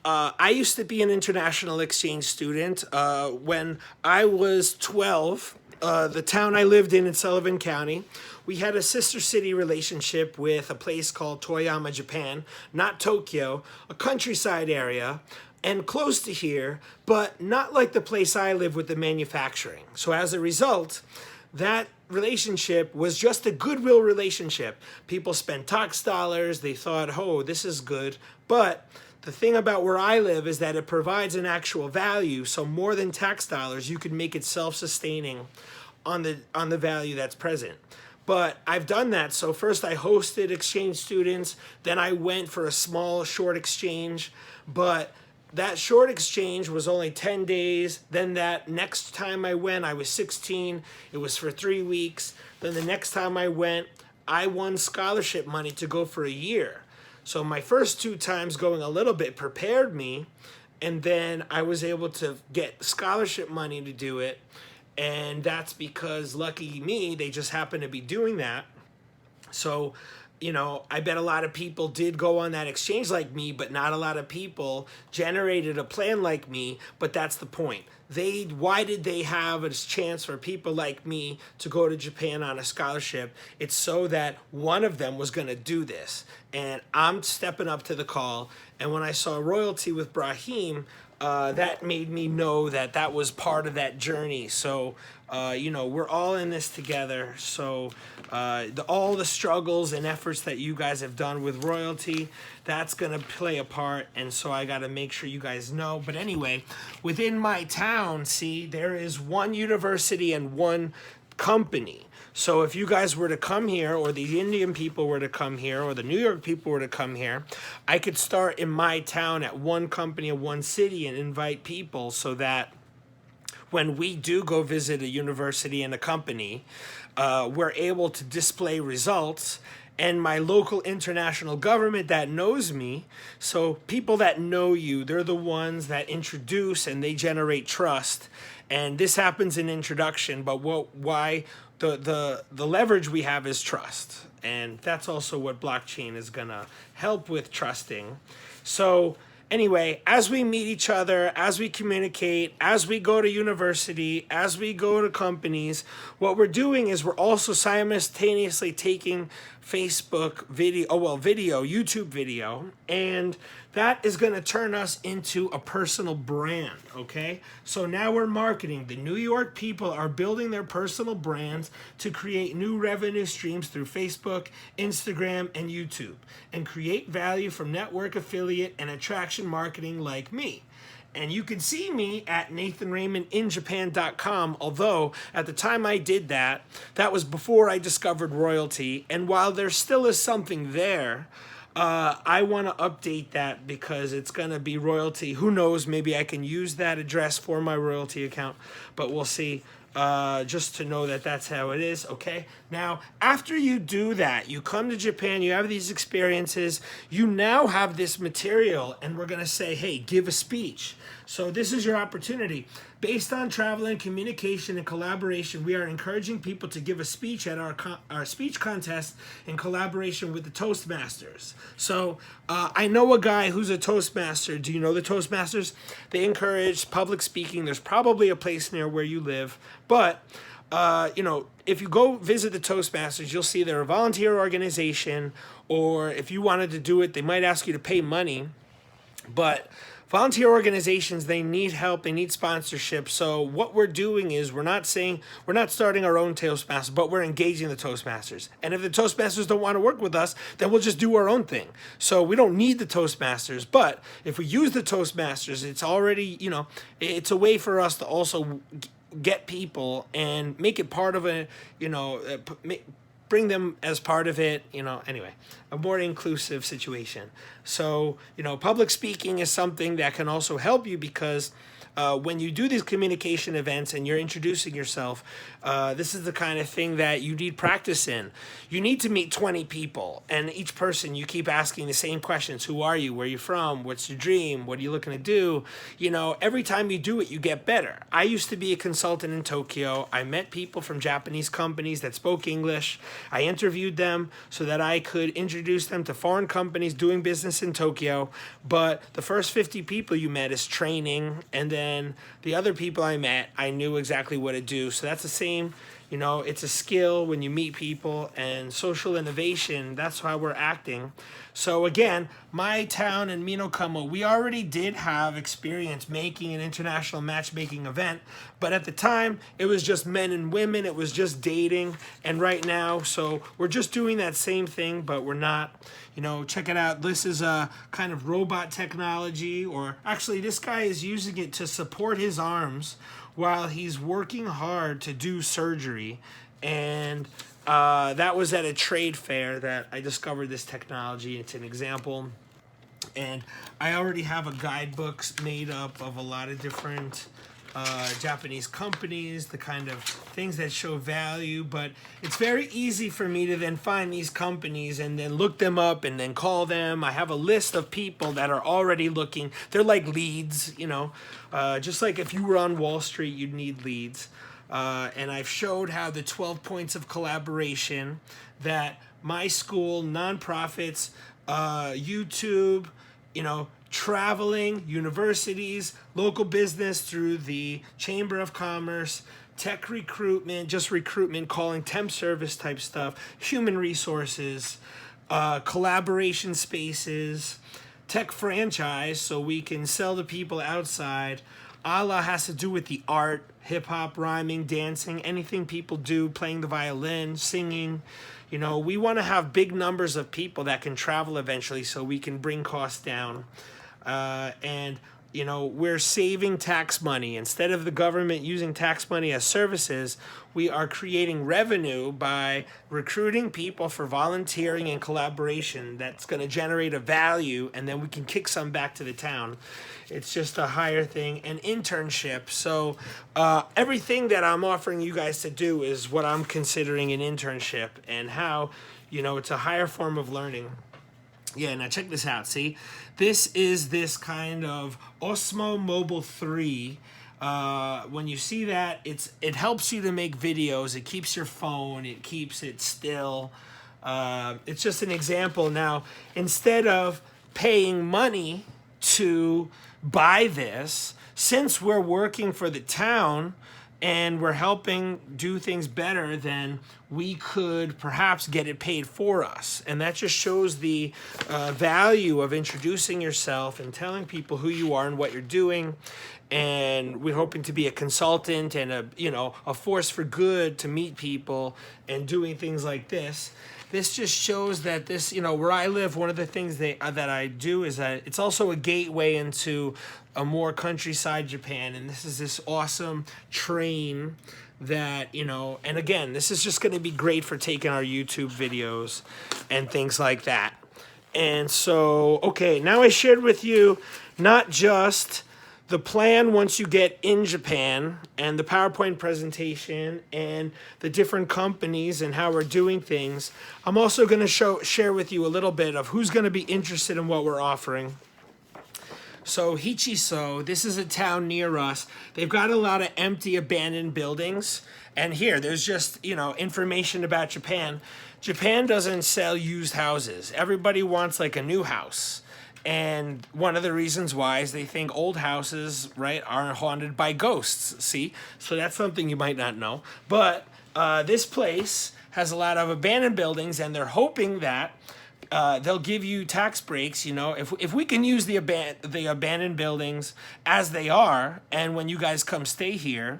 I used to be an international exchange student. When I was 12, the town I lived in Sullivan County, we had a sister city relationship with a place called Toyama, Japan, not Tokyo, a countryside area, and close to here, but not like the place I live with the manufacturing. So as a result, that relationship was just a goodwill relationship. People spent tax dollars, they thought, oh, this is good. But the thing about where I live is that it provides an actual value. So more than tax dollars, you can make it self-sustaining on the value that's present. But I've done that. So first I hosted exchange students, then I went for a small short exchange, but that short exchange was only 10 days. Then that next time I went, I was 16. It was for 3 weeks. Then the next time I went, I won scholarship money to go for a year. So my first two times going a little bit prepared me. And then I was able to get scholarship money to do it. And that's because, lucky me, they just happened to be doing that. So, I bet a lot of people did go on that exchange like me, but not a lot of people generated a plan like me. But that's the point. Why did they have a chance for people like me to go to Japan on a scholarship? It's so that one of them was going to do this. And I'm stepping up to the call. And when I saw Royalty with Brahim, that made me know that that was part of that journey. So, we're all in this together. So, all the struggles and efforts that you guys have done with Royalty, that's going to play a part. And so I got to make sure you guys know. But anyway, within my town, see, there is one university and one company. So if you guys were to come here, or the Indian people were to come here, or the New York people were to come here, I could start in my town at one company in one city and invite people so that when we do go visit a university and a company, we're able to display results. And my local international government that knows me, so people that know you, they're the ones that introduce and they generate trust. And this happens in introduction, but why the leverage we have is trust. And that's also what blockchain is gonna help with, trusting. So anyway, as we meet each other, as we communicate, as we go to university, as we go to companies, what we're doing is we're also simultaneously taking Facebook video, YouTube video, and that is going to turn us into a personal brand, okay? So now we're marketing. The New York people are building their personal brands to create new revenue streams through Facebook, Instagram, and YouTube, and create value from network affiliate and attraction marketing like me. And you can see me at NathanRaymondInJapan.com, although at the time I did that, that was before I discovered Royalty. And while there still is something there, I want to update that because it's going to be Royalty. Who knows, maybe I can use that address for my Royalty account, but we'll see. Just to know that that's how it is, okay? Now, after you do that, you come to Japan, you have these experiences, you now have this material, and we're gonna say, hey, give a speech. So this is your opportunity. Based on travel and communication and collaboration, we are encouraging people to give a speech at our speech contest in collaboration with the Toastmasters. So I know a guy who's a Toastmaster. Do you know the Toastmasters? They encourage public speaking. There's probably a place near where you live. But, if you go visit the Toastmasters, you'll see they're a volunteer organization, or if you wanted to do it, they might ask you to pay money. But volunteer organizations, they need help, they need sponsorship. So what we're doing is we're not starting our own Toastmasters, but we're engaging the Toastmasters. And if the Toastmasters don't want to work with us, then we'll just do our own thing. So we don't need the Toastmasters, but if we use the Toastmasters, it's already, it's a way for us to also get people and make it part of bring them as part of it, anyway, a more inclusive situation. So, public speaking is something that can also help you because when you do these communication events and you're introducing yourself, this is the kind of thing that you need practice in. You need to meet 20 people, and each person you keep asking the same questions. Who are you? Where are you from? What's your dream? What are you looking to do? You know, every time you do it, you get better. I used to be a consultant in Tokyo. I met people from Japanese companies that spoke English. I interviewed them so that I could introduce them to foreign companies doing business in Tokyo. But the first 50 people you met is training, and then the other people I met, I knew exactly what to do. So that's the same, you know, it's a skill when you meet people, and social innovation, that's how we're acting. So again, my town in Minokamo, we already did have experience making an international matchmaking event, but at the time, it was just men and women, it was just dating, and right now, so we're just doing that same thing, but we're not, you know, check it out. This is a kind of robot technology, or actually this guy is using it to support his arms while he's working hard to do surgery, and that was at a trade fair that I discovered this technology. It's an example. And I already have a guidebook made up of a lot of different Japanese companies, the kind of things that show value. But it's very easy for me to then find these companies and then look them up and then call them. I have a list of people that are already looking. They're like leads, you know. Just like if you were on Wall Street, you'd need leads. And I've showed how the 12 points of collaboration that my school, nonprofits, YouTube, you know, traveling, universities, local business through the Chamber of Commerce, tech recruitment, just recruitment, calling temp service type stuff, human resources, collaboration spaces, tech franchise, so we can sell to people outside. Allah has to do with the art, hip-hop, rhyming, dancing, anything people do, playing the violin, singing. You know, we want to have big numbers of people that can travel eventually so we can bring costs down. And, you know, we're saving tax money. Instead of the government using tax money as services, we are creating revenue by recruiting people for volunteering and collaboration that's going to generate a value, and then we can kick some back to the town. It's just a higher thing. And internship. So everything that I'm offering you guys to do is what I'm considering an internship, and how, you know, it's a higher form of learning. Yeah, now check this out. See, this is this kind of Osmo Mobile 3. When you see that, it helps you to make videos. It keeps your phone. It keeps it still. It's just an example. Now, instead of paying money to buy this, since we're working for the town and we're helping do things better, then we could perhaps get it paid for us. And that just shows the value of introducing yourself and telling people who you are and what you're doing. And we're hoping to be a consultant and a force for good to meet people and doing things like this. This just shows that this, where I live, one of the things that I do is that it's also a gateway into a more countryside Japan. And this is this awesome train that, and again, this is just going to be great for taking our YouTube videos and things like that. And so, okay, now I shared with you not just the plan once you get in Japan and the PowerPoint presentation and the different companies and how we're doing things. I'm also going to share with you a little bit of who's going to be interested in what we're offering. So Hichiso, this is a town near us. They've got a lot of empty, abandoned buildings. And here, there's just, information about Japan. Japan doesn't sell used houses. Everybody wants like a new house. And one of the reasons why is they think old houses, right, are haunted by ghosts, see? So that's something you might not know. But this place has a lot of abandoned buildings, and they're hoping that they'll give you tax breaks, if we can use the abandoned buildings as they are, and when you guys come stay here,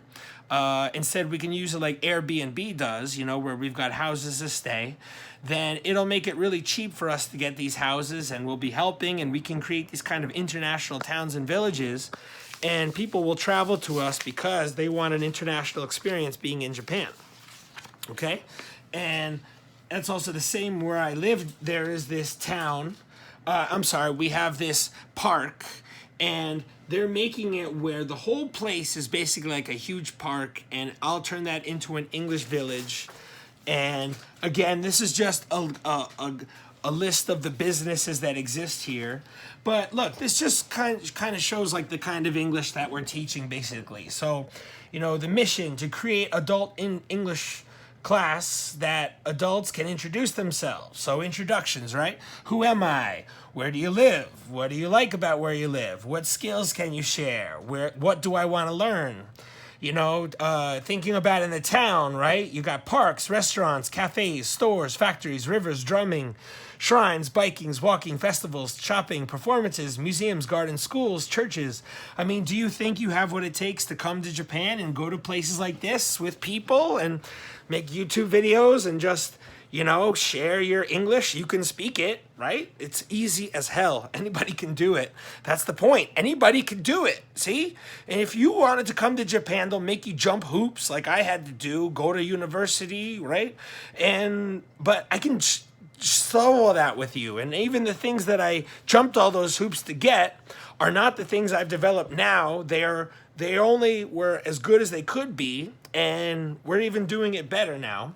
instead we can use it like Airbnb does, where we've got houses to stay, then it'll make it really cheap for us to get these houses, and we'll be helping, and we can create these kind of international towns and villages, and people will travel to us because they want an international experience being in Japan. Okay? And that's also the same where I live. There is this town. We have this park, and they're making it where the whole place is basically like a huge park, and I'll turn that into an English village. And again, this is just a list of the businesses that exist here. But look, this just kind of shows like the kind of English that we're teaching basically. So, the mission to create adult in English class that adults can introduce themselves. So introductions, right? Who am I? Where do you live? What do you like about where you live? What skills can you share? What do I want to learn? Thinking about in the town, right? You got parks, restaurants, cafes, stores, factories, rivers, drumming, shrines, bikings, walking, festivals, shopping, performances, museums, gardens, schools, churches. I mean, do you think you have what it takes to come to Japan and go to places like this with people and make YouTube videos and just, share your English? You can speak it, right? It's easy as hell. Anybody can do it. That's the point. Anybody can do it. See? And if you wanted to come to Japan, they'll make you jump hoops like I had to do, go to university, right? But I can show all that with you. And even the things that I jumped all those hoops to get are not the things I've developed now. They only were as good as they could be, and we're even doing it better now.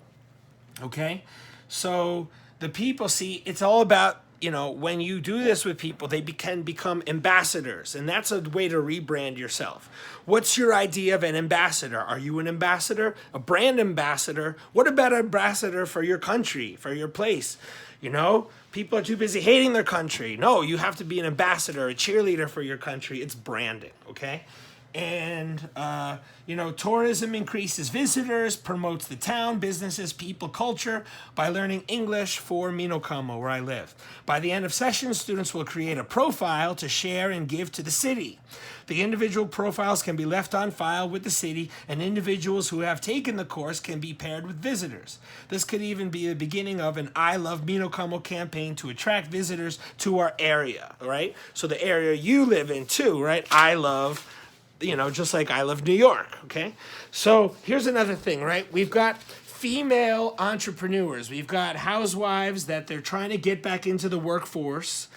Okay? So the people, see, it's all about, when you do this with people, they can become ambassadors. And that's a way to rebrand yourself. What's your idea of an ambassador? Are you an ambassador? A brand ambassador? What about an ambassador for your country, for your place? People are too busy hating their country. No, you have to be an ambassador, a cheerleader for your country. It's branding, okay? And, tourism increases visitors, promotes the town, businesses, people, culture by learning English for Minokamo, where I live. By the end of session, students will create a profile to share and give to the city. The individual profiles can be left on file with the city, and individuals who have taken the course can be paired with visitors. This could even be the beginning of an I Love Minokamo campaign to attract visitors to our area, right? So the area you live in too, right? I love, just like I love New York, okay? So here's another thing, right? We've got female entrepreneurs. We've got housewives that they're trying to get back into the workforce.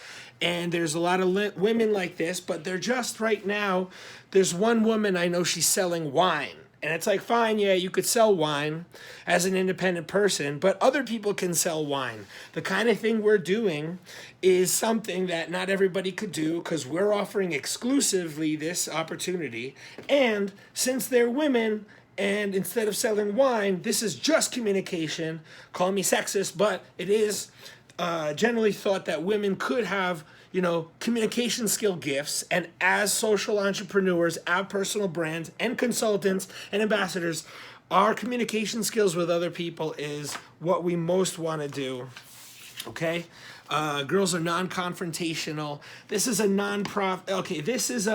And there's a lot of women like this, but they're just right now, there's one woman I know, she's selling wine. And it's like, fine, yeah, you could sell wine as an independent person, but other people can sell wine. The kind of thing we're doing is something that not everybody could do because we're offering exclusively this opportunity. And since they're women, and instead of selling wine, this is just communication. Call me sexist, but it is generally thought that women could have communication skill gifts, and as social entrepreneurs, our personal brands and consultants and ambassadors, our communication skills with other people is what we most want to do. Okay? Girls are non-confrontational. This is a non-profit. Okay, this is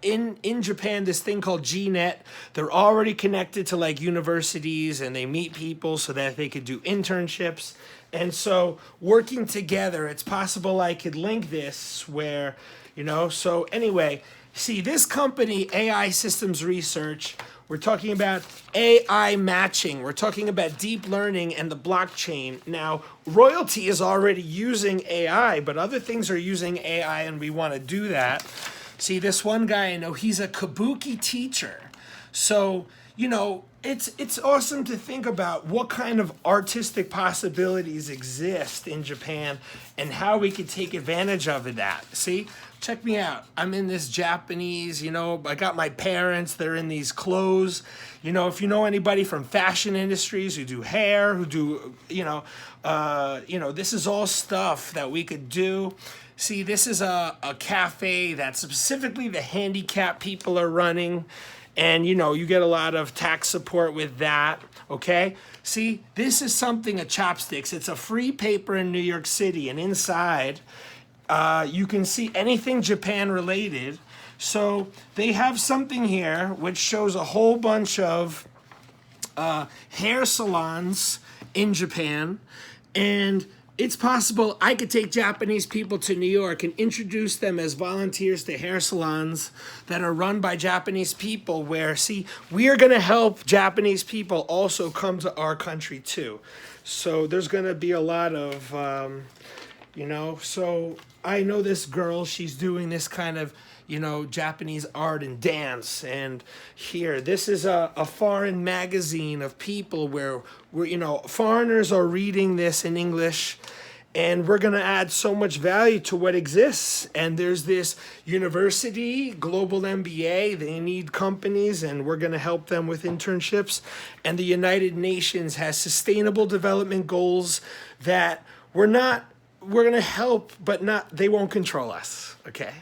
in Japan, this thing called GNet. They're already connected to like universities, and they meet people so that they could do internships. And so working together, it's possible I could link this where, so anyway, see this company, AI Systems Research, we're talking about AI matching. We're talking about deep learning and the blockchain. Now, Royalty is already using AI, but other things are using AI, and we want to do that. See, this one guy I know, he's a kabuki teacher. So, it's awesome to think about what kind of artistic possibilities exist in Japan and how we could take advantage of that. See, check me out. I'm in this Japanese, I got my parents, they're in these clothes. If you know anybody from fashion industries who do hair, who do, this is all stuff that we could do. See, this is a cafe that specifically the handicapped people are running. And, you get a lot of tax support with that, okay? See, this is something, a Chopsticks. It's a free paper in New York City. And inside, you can see anything Japan related. So they have something here which shows a whole bunch of hair salons in Japan. And it's possible I could take Japanese people to New York and introduce them as volunteers to hair salons that are run by Japanese people where, see, we are going to help Japanese people also come to our country too. So there's going to be a lot of So I know this girl, she's doing this kind of, Japanese art and dance. And here, this is a foreign magazine of people where foreigners are reading this in English, and we're going to add so much value to what exists. And there's this university, Global MBA, they need companies, and we're going to help them with internships. And the United Nations has sustainable development goals that we're going to help, but they won't control us, okay?